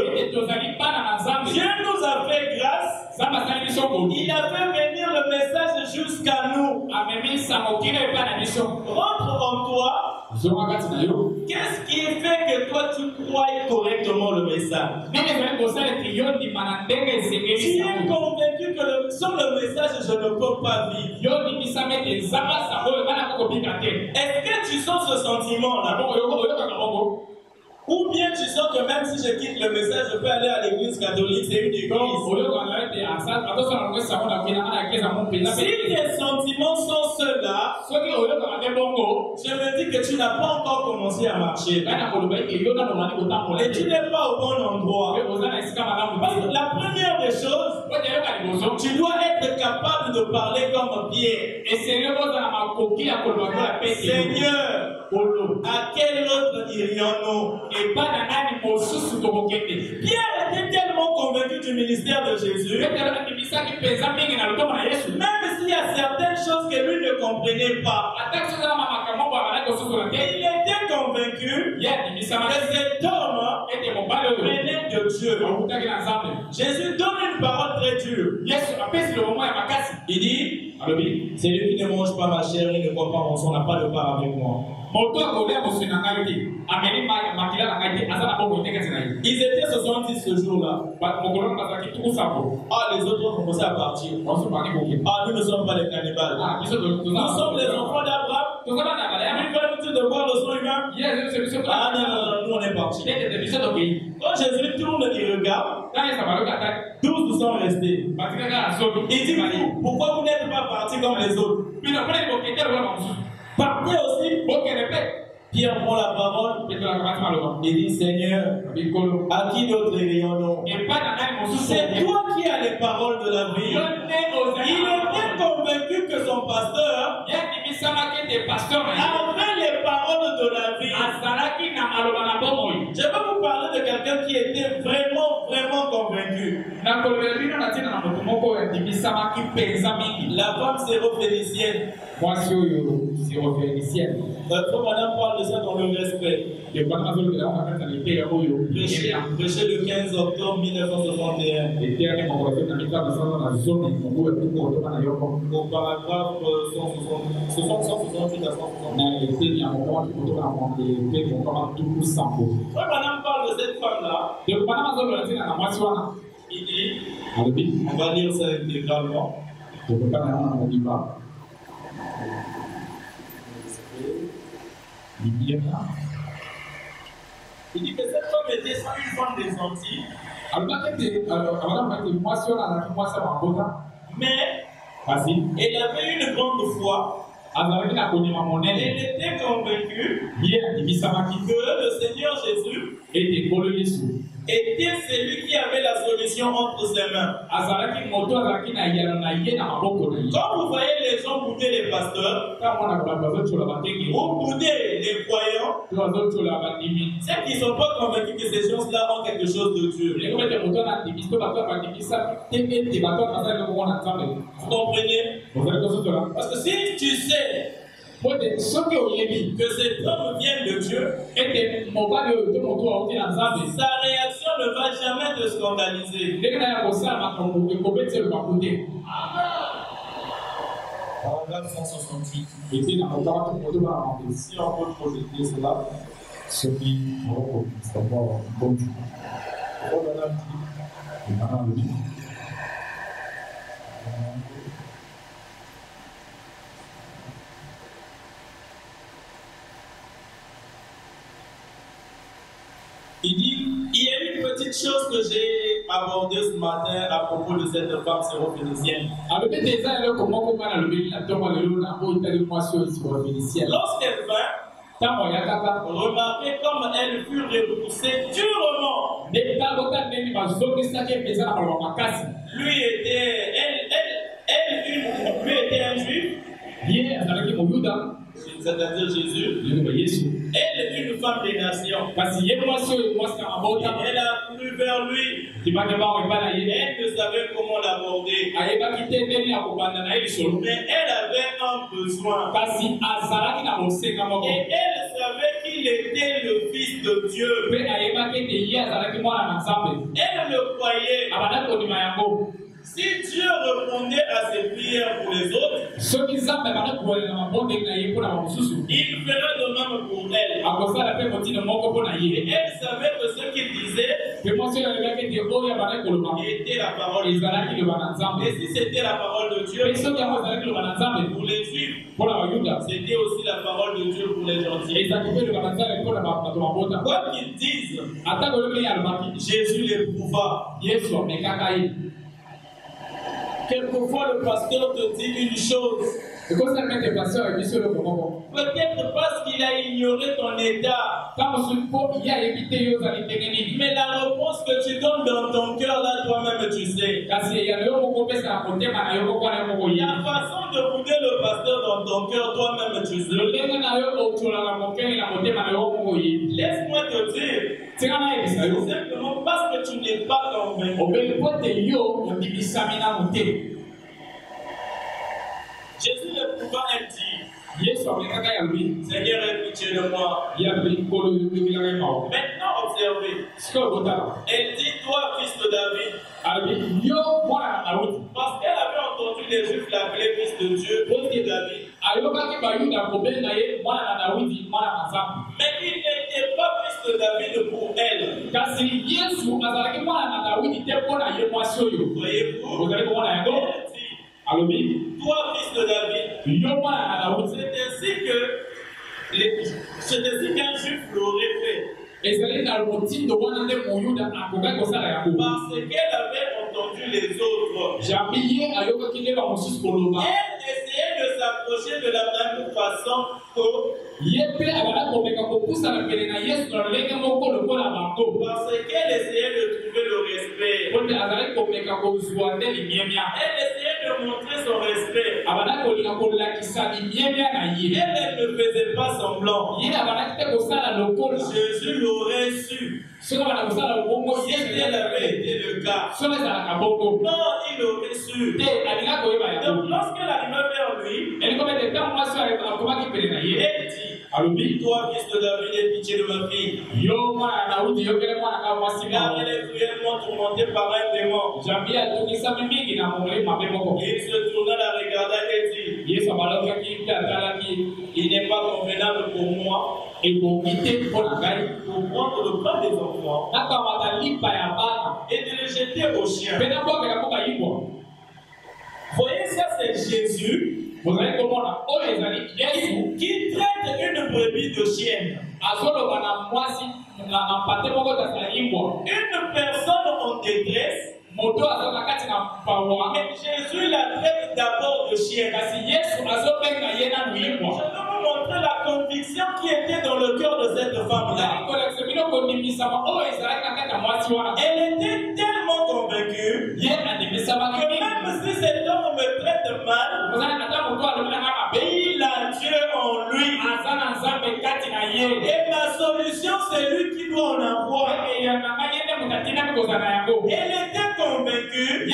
Dieu nous a fait grâce. Il a fait venir le message jusqu'à nous. Rentre en toi. Qu'est-ce qui fait que toi tu crois correctement le message? Tu es convaincu que sur le message je ne peux pas vivre. Est-ce que tu sens ce sentiment-là? Ou bien tu sens que même si je quitte le message, je peux aller à l'église catholique, c'est une église. Si tes sentiments sont ceux-là, je me dis que tu n'as pas encore commencé à marcher. Et tu n'es pas au bon endroit. Parce que la première des choses, tu dois être capable de parler comme Pierre. Seigneur, à quel autre irions-nous? Pierre était tellement convaincu du ministère de Jésus, même s'il y a certaines choses que lui ne comprenait pas, il était convaincu que cet homme venait de Dieu. Jésus donne une parole très dure. Il dit, celui qui ne mange pas ma chair et ne boit pas mon sang n'a pas de part avec moi. Ils étaient 70 ce jour-là. Ah, les autres ont commencé à partir. Ah, nous ne sommes pas les cannibales. Nous sommes les enfants d'Abraham. Ils veulent nous dire de voir le sang humain. Ah non, nous on est partis. Quand Jésus tourne et regarde, 12 nous sont restés. Il dit, pourquoi vous n'êtes pas partis comme les autres? Partez aussi. Pierre prend la parole. Il dit, Seigneur, à qui d'autre irions-nous? C'est toi qui as les paroles de la vie. Il était convaincu que son pasteur avait les paroles de la vie. Je vais vous parler de quelqu'un qui était vraiment convaincu. La femme syrophénicienne. Notre madame parle de ça dans le respect. Prêché le 15 octobre 1961. Au paragraphe 168 à 169. Quand madame parle de cette femme-là, il dit, on va lire ça intégralement. Il dit que cette femme était une femme des Antilles. Mais elle avait une grande foi. Elle était convaincue que le Seigneur Jésus était celui qui avait la solution munitions entre ses mains. Quand vous voyez les gens bouder les pasteurs, ou bouder les croyants, c'est qu'ils ne sont pas convaincus que ces gens-là ont quelque chose de Dieu. Vous comprenez? Parce que si tu sais que cet homme vient de Dieu, sa réaction ne va jamais te scandaliser. Paragraphe 168. Si on peut projeter cela, ce qui il dit, il y a une petite chose que j'ai abordée ce matin à propos de cette femme syrophénicienne. Lorsqu'elle vint, remarquez comme elle fut repoussée durement. Lui était un juif, c'est-à-dire Jésus. Elle est une femme des nations. Elle a couru vers lui. Elle ne savait comment l'aborder. Mais elle avait un besoin. Et elle savait qu'il était le Fils de Dieu. Elle le croyait. Si Dieu répondait à ses prières pour les autres, il fera de même pour elle. Et elle savait que ce qu'il disait était la parole de Dieu. Et si c'était la parole de Dieu pour les Juifs, c'était aussi la parole de Dieu pour les gentils. Quoi qu'ils disent, Jésus l'éprouva. Quelquefois, le pasteur te dit une chose. Peut-être parce qu'il a ignoré ton état. Mais la réponse que tu donnes dans ton cœur, là, toi-même, tu sais. La façon de bouder le pasteur dans ton cœur, toi-même, tu sais. Laisse-moi te dire. Simplement parce que tu n'es pas convaincu. Jésus le pouvoir elle dit, Seigneur, aie pitié de moi. Maintenant, observez. Elle dit, toi, fils de David. Parce qu'elle avait entendu les Juifs l'appeler fils de Dieu, fils de David. Mais il n'était pas fils de David pour elle. Voyez-vous? Elle dit, toi, fils de David. C'est ainsi qu'un juif l'aurait fait. Parce qu'elle avait entendu les autres. Elle essayait de s'approcher de la même façon que parce qu'elle essayait de trouver le respect. Elle essayait de montrer son respect. Elle ne faisait pas semblant. Jésus l'aurait su. Si elle avait été le cas. Non, il aurait su. Donc lorsqu'elle arriva vers lui, elle dit, toi, fils de David, aie pitié de ma fille. Car elle est cruellement tourmentée par un démon. Et il se tourna, la regarda et dit, il n'est pas convenable pour moi pour prendre le pain des enfants et de le jeter aux chiens. Voyez, ça c'est Jésus qui traite une brebis de chienne. Une personne en détresse. Mais Jésus la traite d'abord de chienne. Je vais vous montrer la conviction qui était dans le cœur de cette femme-là. Elle était tellement convaincue Que même si cet homme me traite mal, il a Dieu en lui. Et ma solution, c'est lui qui doit en avoir. Elle était convaincue que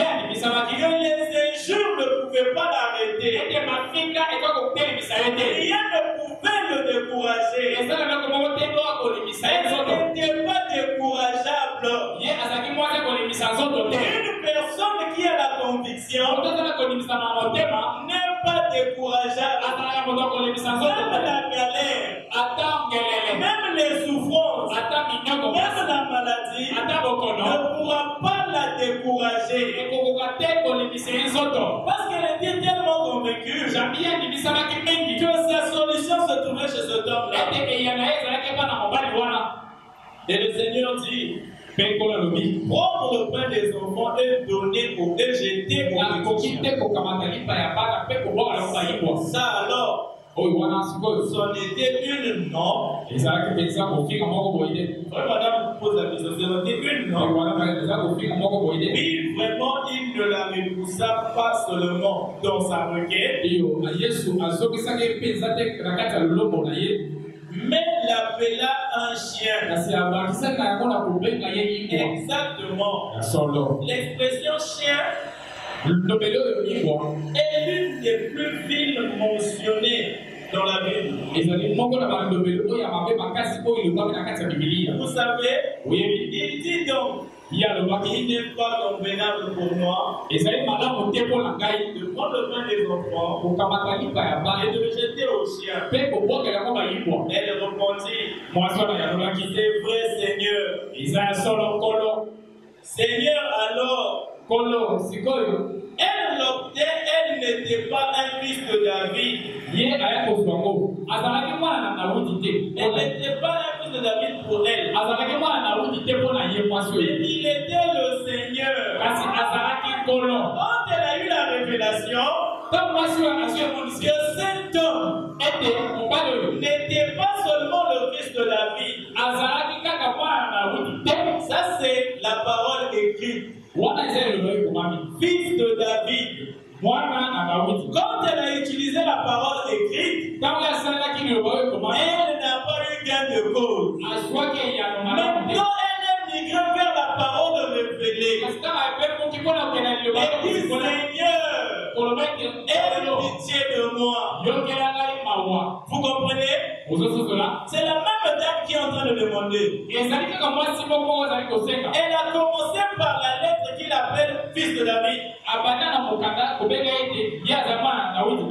les injures ne pouvaient pas l'arrêter. Rien ne pouvait le décourager. Elle n'était pas décourageable. Une personne qui a la conviction n'est pas décourageable. Même la galère, même les souffrances, même la maladie ne pourra pas la décourager. Parce qu'elle était tellement convaincue que sa solution se trouvait chez cet homme-là. Et le Seigneur dit, prendre le pain des enfants et donner et jeter aux méchants. Ça alors, c'en était une norme. Madame pose la question, c'en était une norme. Oui, vraiment, il ne la repoussa pas seulement dans sa requête, mais l'appela un chien. Exactement. L'expression chien est l'une des plus viles mentionnées dans la Bible. Vous savez, il dit donc, il n'est pas convenable pour moi de prendre le pain des enfants et de le jeter au chien. Elle répondit, c'est vrai, Seigneur. Seigneur, alors, elle n'était pas un fils de David. Elle n'était pas un fils de David pour elle. Mais il était le Seigneur. Quand elle a eu la révélation que cet homme n'était pas seulement le fils de David. Ça, c'est la parole écrite. Fils de David. Quand elle a utilisé la parole écrite, elle n'a pas eu gain de cause. Maintenant, elle est migrée vers la parole révélée. Elle dit, Seigneur, aie pitié de moi. Vous comprenez? C'est la même dame qui est en train de demander. Elle a commencé par la lettre qu'il appelle fils de David.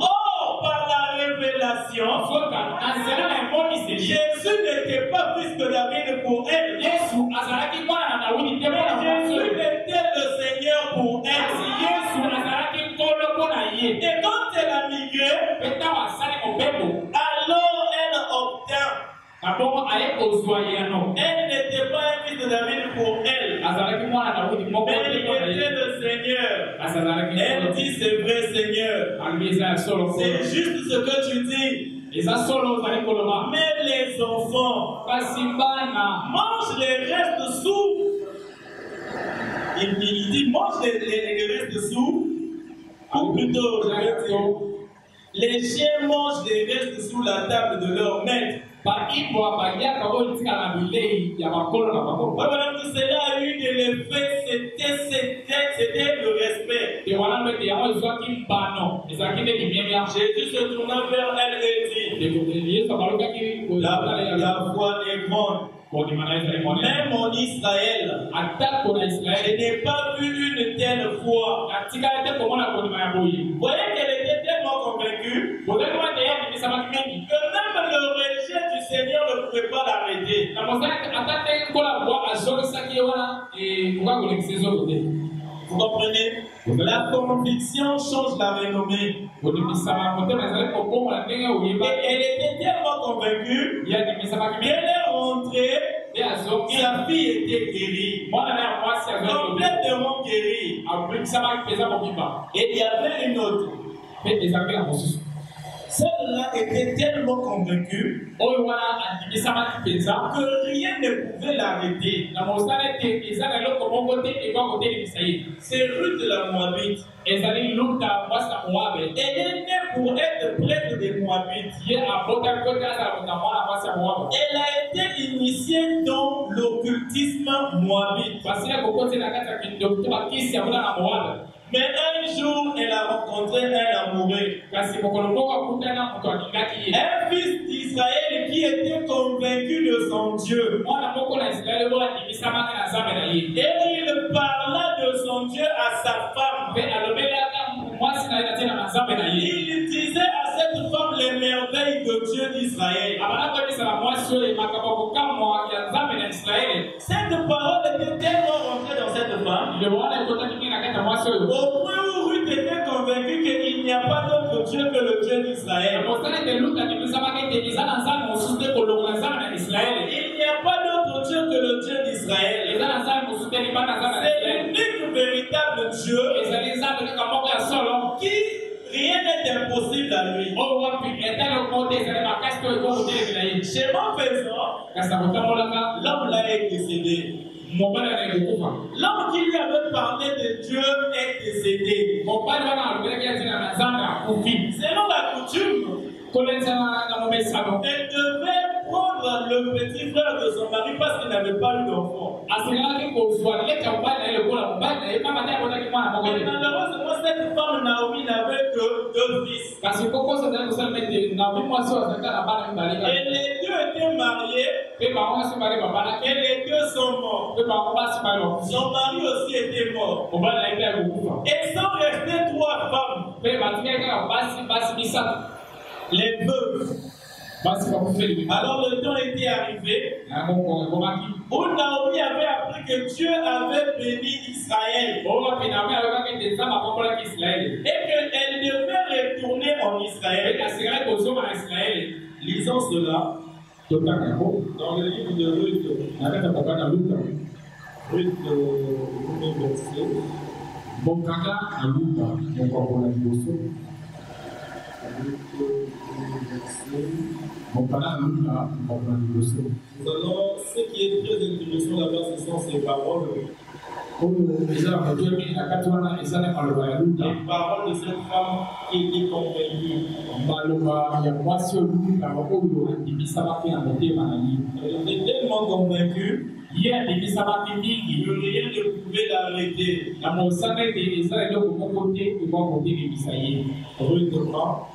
Or, par la révélation, Jésus n'était pas fils de David pour elle. Mais Jésus était le Seigneur pour elle. Et quand elle a migré, alors elle obtint. Elle n'était pas un fils de David pour elle, mais il était le Seigneur. Elle dit, c'est vrai, Seieur. C'est juste ce que tu dis. Mais les enfants mangent les restes sous. Il dit, mange les restes sous. Ou plutôt, les chiens mangent les restes sous la table de leur maître. Madame, cela a eu de l'effet, c'était le respect. Jésus se tourna vers elle et dit, la foi est grande. Même en Israël, je n'ai pas vu une telle foi. Vous voyez qu'elle était tellement convaincue que même le rejet du Seigneur ne pouvait pas l'arrêter. Vous comprenez? La conviction change la renommée. Et elle était tellement convaincue qu'elle est rentrée. Sa fille était guérie. Complètement guérie. Et il y avait une autre. Celle-là était tellement convaincue que rien ne pouvait l'arrêter. C'est Ruth la Moabite. Elle est née pour être prêtre des Moabites. Elle a été initiée dans l'occultisme moabite. Mais un jour, elle a rencontré un amoureux. Un fils d'Israël qui était convaincu de son Dieu. Et il parla de son Dieu à sa femme. Il disait à cette femme les merveilles de Dieu d'Israël. Cette parole était tellement rentrée dans cette femme. Au point où Ruth était convaincue qu'il n'y a pas d'autre Dieu que le Dieu d'Israël. Il n'y a pas d'autre Dieu que le Dieu d'Israël. C'est l'unique véritable Dieu qui rien n'est impossible à lui. Schéma faisant, l'homme là est décédé. L'homme qui lui avait parlé de Dieu est décédé. Selon la coutume, elle devait prendre le petit frère de son mari parce qu'il n'avait pas eu d'enfant. Mais malheureusement, cette femme Naomi n'avait que 2 fils. Et les 2 étaient mariés. Et les 2 sont morts. Son mari aussi était mort. Et sont restées 3 femmes. Les veuves. Alors le temps était arrivé où Naomi avait appris que Dieu avait béni Israël et qu'elle devait retourner en Israël. Lisons cela dans le livre de Ruth. Ruth, verset. Ce qui est très intéressant là-bas, ce sont ces paroles. Les paroles de cette femme qui était convaincue. Elle était tellement convaincue que rien ne pouvait l'arrêter. Ruth 3.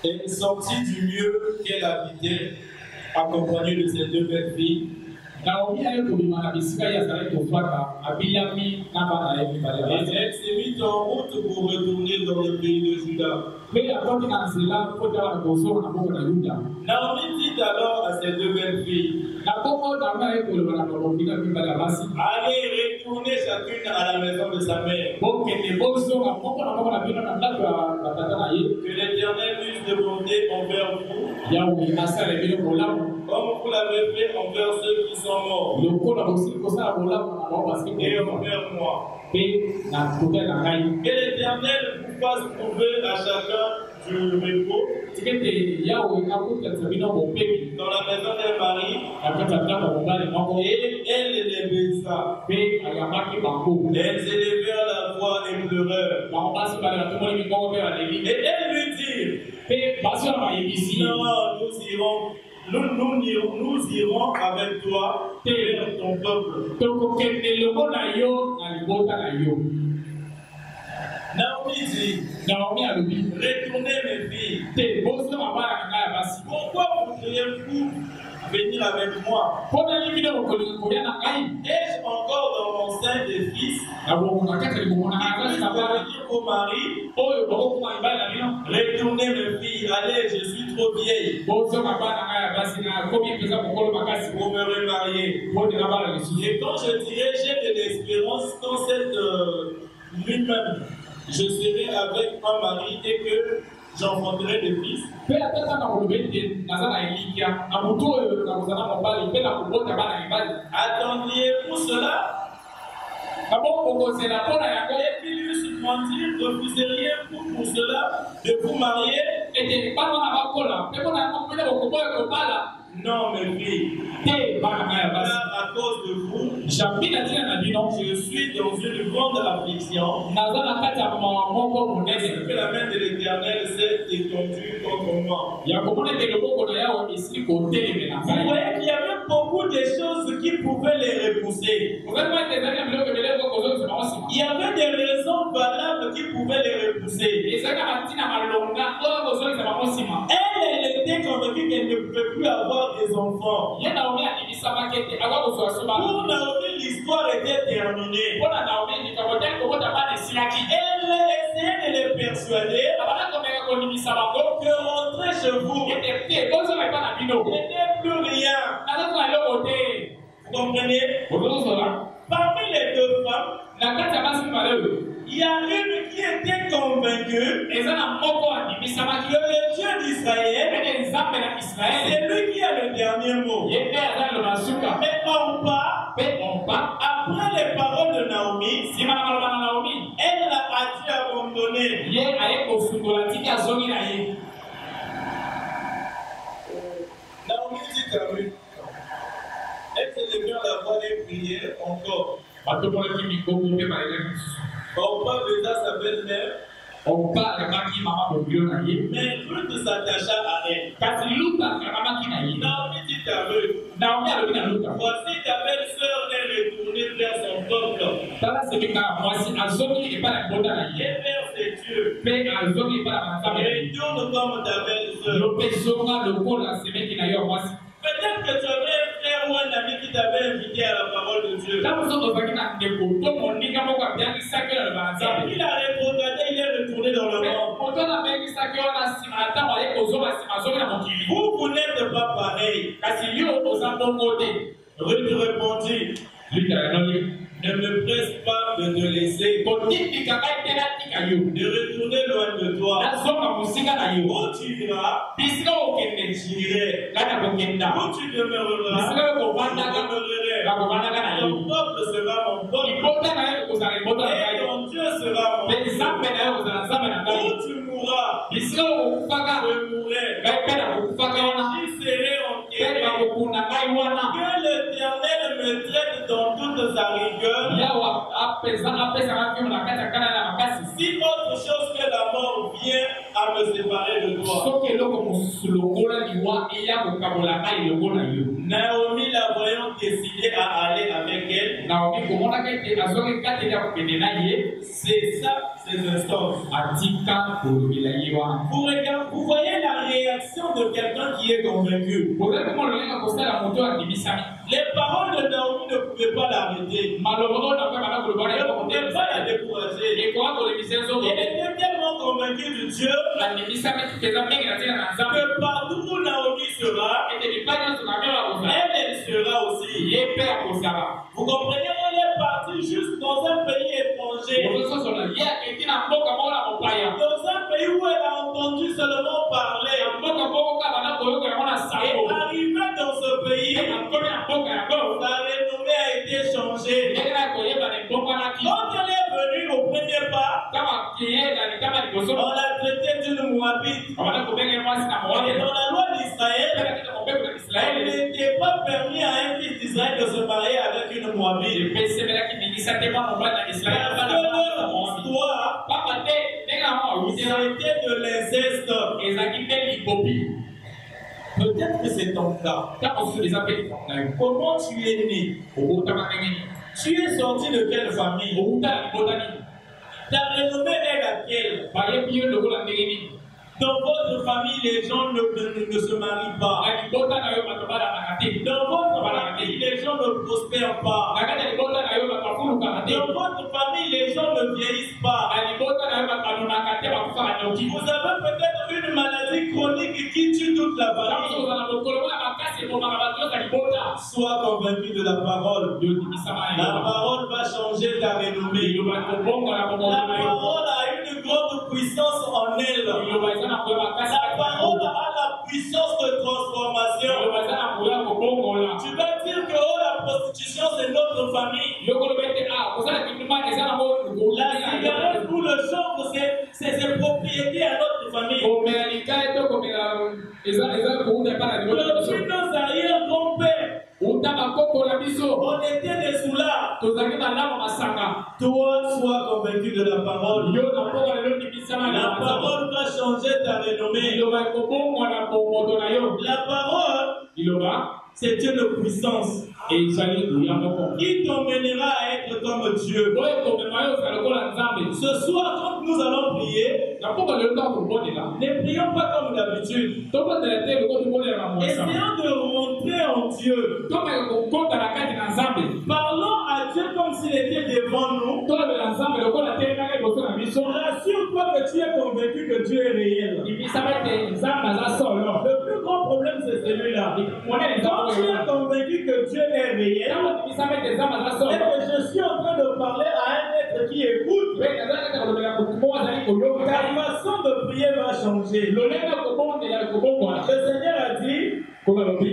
Elle est sortie du lieu qu'elle habitait, accompagnée de ses 2 belles filles. Et elle s'est mise en route pour retourner dans le pays de Juda. Naomi dit alors à ses 2 belles filles, allez retourner chacune à la maison de sa mère. Que l'Éternel use de bonté envers vous, comme vous l'avez fait envers ceux qui sont morts, et envers moi. Que l'Éternel vous fasse trouver à chacun du repos dans la maison d'un mari. Et elle les baisa. Elle s'élevèrent la voix et pleurèrent. Et elle lui dit, non, nous irons avec toi vers ton peuple. Naomi dit, retournez mes filles. Pourquoi voudriez-vous venir avec moi? Ai-je encore dans mon sein enceinte des fils, qui peut devenir vos maris, retournez mes filles, allez, je suis trop vieille pour me remarier. Et quand je dirais j'ai de l'espérance dans cette lui-même, je serai avec un mari et que j'enfanterai des fils. Attendriez-vous cela? Et puis lui supplémentir, refuseriez-vous pour cela de vous marier? Non, mes filles. À cause de vous, je suis dans une grande affliction. Parce que la main de l'Éternel s'est étendue contre moi. Vous voyez qu'il y avait beaucoup de choses qui pouvaient les repousser. Il y avait des raisons valables qui pouvaient les repousser. Elle était convaincue qu'elle ne pouvait plus avoir des enfants. Pour Naomi, l'histoire était terminée. Elle essayait de les persuader que rentrer chez vous n'était plus rien. Vous comprenez? Parmi les deux femmes, il y a une qui était convaincue que le Dieu d'Israël, c'est lui qui a le dernier mot. Mais après les paroles de Naomi, elle a dû abandonner. Naomi dit à lui, elle s'est levée à la voix et priée encore. On parle déjà sa belle-mère. Mais Ruth s'attacha à elle. Naomi dit à Ruth, voici ta belle-sœur est retournée vers son peuple et vers ses dieux. Retourne comme ta belle-sœur. Peut-être que tu avais un frère ou un ami qui t'avait invité à la parole de Dieu. Et puis il a rétrogradé, il est retourné dans le monde. Vous n'êtes pas pareil. Ruth répondit, ne me presse pas de te laisser, de retourner loin de toi. Où tu iras, j'irai. Où tu demeureras, je demeurerai. Ton peuple sera mon peuple, et ton Dieu sera mon Dieu. Où tu mourras, je mourrai, et j'y serai enterré. Que l'Éternel me traite dans toute sa rigueur. Si autre chose que la mort vient à me séparer de toi. Naomi, la voyant décider à aller avec elle, c'est ça, ces instances. Vous voyez la réaction de quelqu'un qui est convaincu. Les paroles de Naomi ne pouvaient pas l'arrêter. Ne pouvaient pas la décourager. Elle était tellement convaincue de Dieu que partout où Naomi sera, elle sera aussi. Vous comprenez, elle est partie juste dans un pays étranger. Dans un pays où elle a entendu seulement parler. Et arrivée dans ce pays, sa renommée a été changée. Quand elle est venue au premier pas, on l'a traité d'une Moabite. Et dans la loi d'Israël, il n'était pas permis à un fils d'Israël de se marier avec une Moabite. Parce que leur histoire, c'était de l'inceste. Peut-être que c'est ton cas. Comment tu es né? Tu es sorti de quelle famille? Ta renommée est laquelle? Dans votre famille, les gens ne se marient pas. Dans votre famille, les gens ne prospèrent pas. Dans votre famille, les gens ne vieillissent pas. Vous avez peut-être une maladie chronique qui tue toute la famille. Sois convaincu de la parole. La parole va changer ta renommée. La parole a une grande puissance en elle. La parole a la puissance de transformation. Tu vas dire que oh, la prostitution c'est notre famille. La cigarette ou le chanvre c'est ses propriétés à notre famille. Nos arrière-grands-pères, on était des soulards. Toi, sois convaincu de la parole. La parole va changer ta renommée. La parole, c'est une puissance qui t'emmènera à être comme Dieu. Ce soir, quand nous allons prier, ne prions pas comme d'habitude. Essayons de rentrer en Dieu. Parlons à Dieu comme s'il était devant nous. Rassure-toi que tu es convaincu que Dieu est réel. Le plus grand problème, c'est celui-là. Quand tu es convaincu que Dieu est réel, et que je suis en train de parler à un être qui écoute, ta façon de prier va changer. Le Seigneur a dit,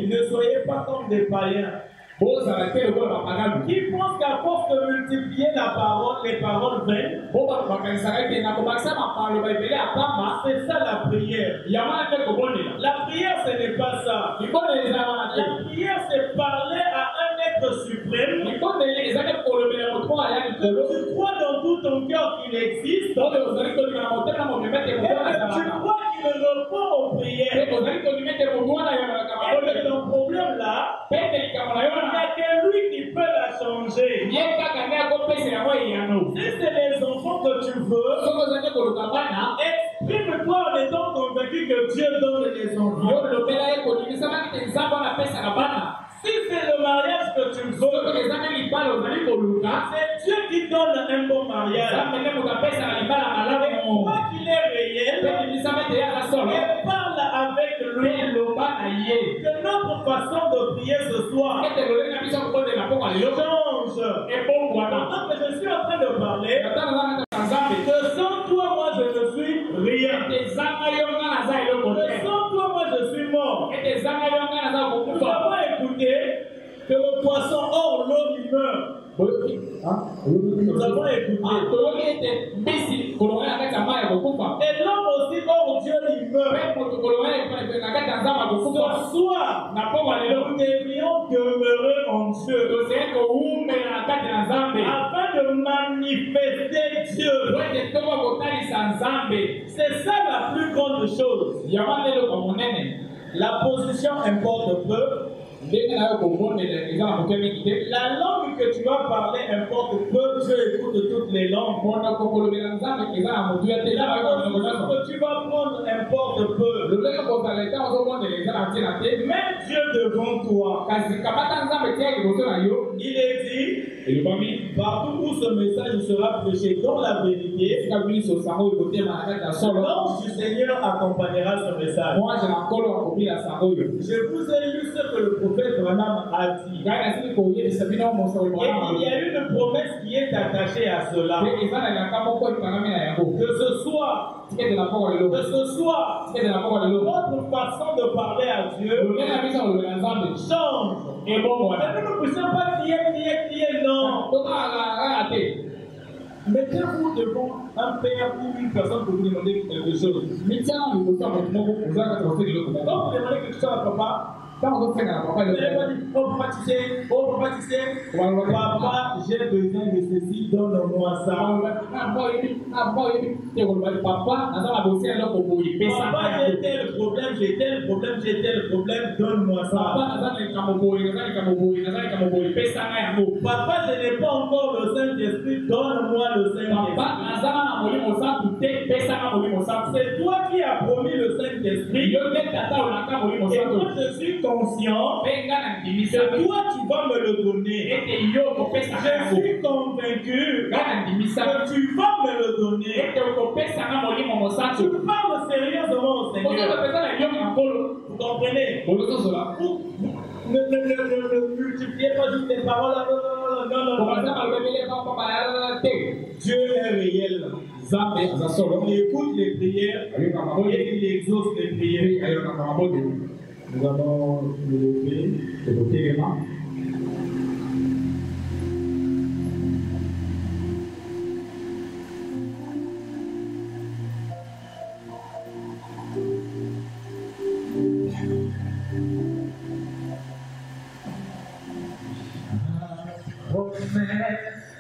ne soyez pas comme des païens qui pensent qu'à force de multiplier la parole, les paroles vaines, c'est ça la prière. La prière, ce n'est pas ça. La prière, c'est parler à un être suprême. Tu crois dans tout ton cœur qu'il existe. Et tu crois qu'il répond aux prières. Et ton problème là, il n'y a que lui qui peut la changer. Si c'est les enfants que tu veux, exprime-toi en étant convaincu que Dieu donne les enfants. Si c'est le mariage que tu veux, c'est Dieu qui donne un bon mariage. Et crois qu'il est réel, et parle avec lui. Que notre façon de prier ce soir change. Pendant que je suis en train de parler, que sans toi, moi je ne suis rien. Que sans toi, moi je suis mort. Nous avons écouté que le poisson hors l'eau il meurt. Nous avons écouté. Et l'homme aussi hors Dieu il meurt. Ce soir, nous devions demeurer en Dieu afin de manifester Dieu. C'est ça la plus grande chose. La position importe peu. La langue que tu vas parler importe peu. Dieu écoute toutes les langues. La position que tu vas prendre importe peu. Mais Dieu devant toi. Il est dit, partout où ce message sera prêché dans la vérité, l'ange du Seigneur accompagnera ce message. Je vous ai lu ce que le prophète Branham a dit. Et il y a une promesse qui est attachée à cela. Que ce soit notre façon de parler à Dieu change. Et nous ne puissions pas crier, non. Mettez-vous devant un père ou une personne pour vous demander quelque chose. Quand vous demandez quelque chose à papa, oh papa, tu sais, papa, j'ai besoin de ceci, donne-moi ça. Papa, j'ai tel problème, donne-moi ça. Papa, je n'ai pas encore le Saint-Esprit. Saint-Esprit, donne-moi le Saint-Esprit. C'est toi qui as promis le Saint-Esprit. Et moi, je suis conscient que toi, tu vas me le donner. Je suis convaincu que tu vas me le donner. Tu parles sérieusement au Seigneur. Vous comprenez? Ne multipliez pas juste les paroles. Non. Dieu est réel. On écoute les prières et il exauce les prières. Nous allons nous lever.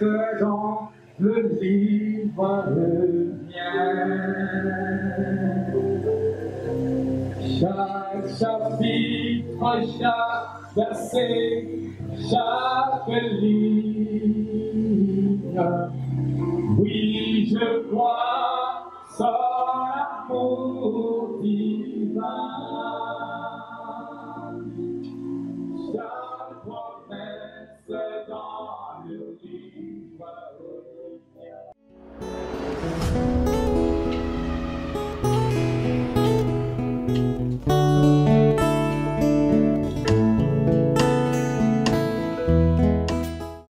Que dans le livre mien, chaque chapitre, chaque verset, chaque ligne, oui, je crois, ça